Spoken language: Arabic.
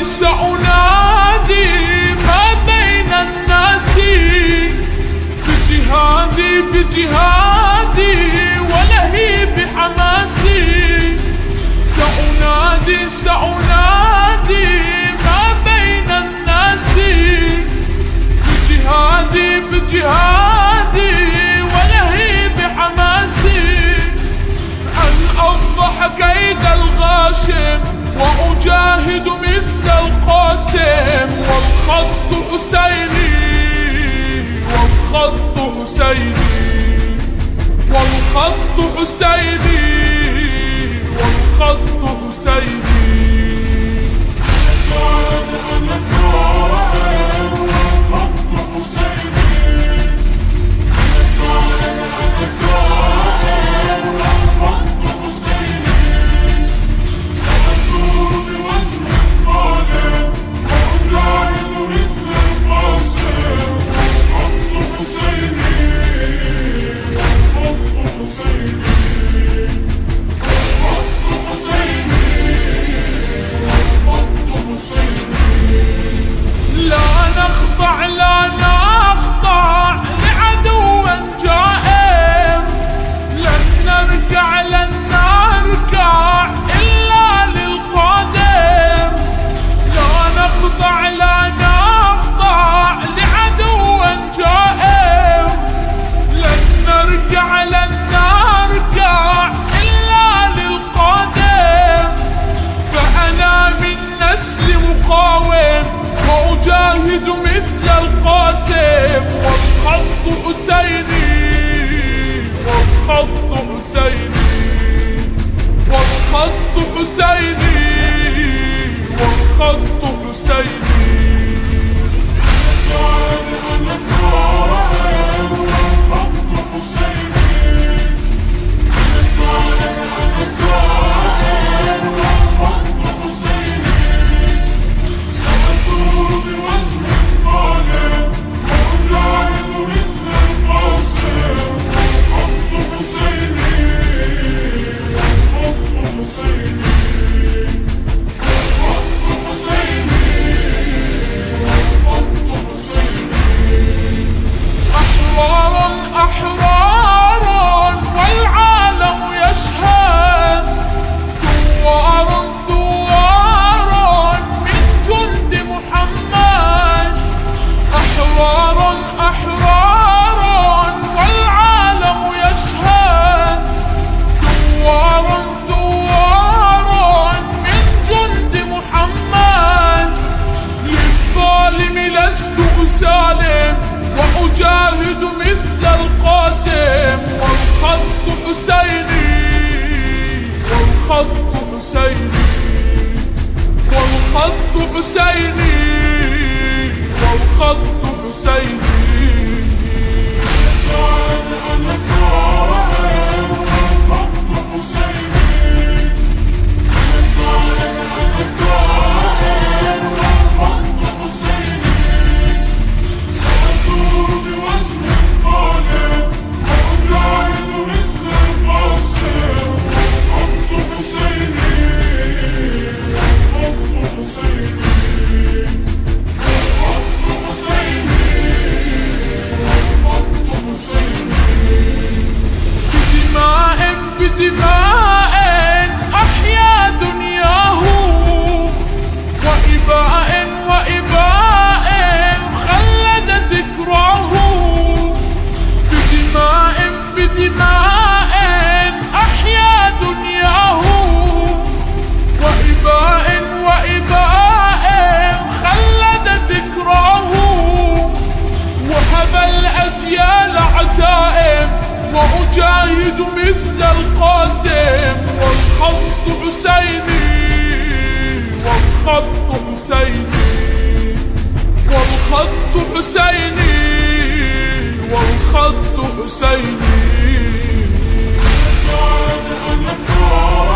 سأنادي ما بين الناس بجهادي ولهيب حماسي. سأنادي ما بين الناس بجهادي ولهيب حماسي. أن أفضح كيد الغاشم وأجاهد مثل القاسم. والخط حسيني والخط حسيني والخط حسيني والخط حسيني. أنا ثائر والخط حسيني. أنا ثائر والخط حسيني. سأثور بوجه الظالم وأجاهد مثل القاسم. والخط حسيني والخط حسيني والخط حسيني والخط حسيني. لا نخضع لعدو جائر. لن نركع إلا للقادم. لا نخضع لعدو جائر. لن نركع إلا للقادم. فأنا من نسل مقاوم وأجاهد مثل القاسم. والخط حسيني والخط حسيني والخط حسيني والخط حسيني. أنا ثائر والخط حسيني. أنا ثائر والخط حسيني. سأثور بوجه الظالم وأجاهد مثل القاسم. والخط حسيني والخط حسيني والخط حسيني والخط حسيني. أحرار والعالم يشهد. ثوار من جند محمد. أحرار والعالم يشهد. ثوار من جند محمد. للظالم لست أسالم وأجاهد مثل القاسم. والخط حسيني والخط حسيني والخط حسيني والخط حسيني. أنا ثائر والخط حسيني. أنا ثائر والخط حسيني. سأثور بوجه الظالم وأجاهد مثل القاسم. والخط حسيني والخط حسيني والخط حسيني والخط حسيني. بدماء أحيا دنياه. وإباء خلد ذكراه. بدماء أحيا دنياه. وإباء خلد ذكراه. وهب الأجيال عزائم وأجاهد مثل القاسم. والخط حسيني والخط حسيني والخط حسيني والخط حسيني. أنا ثائر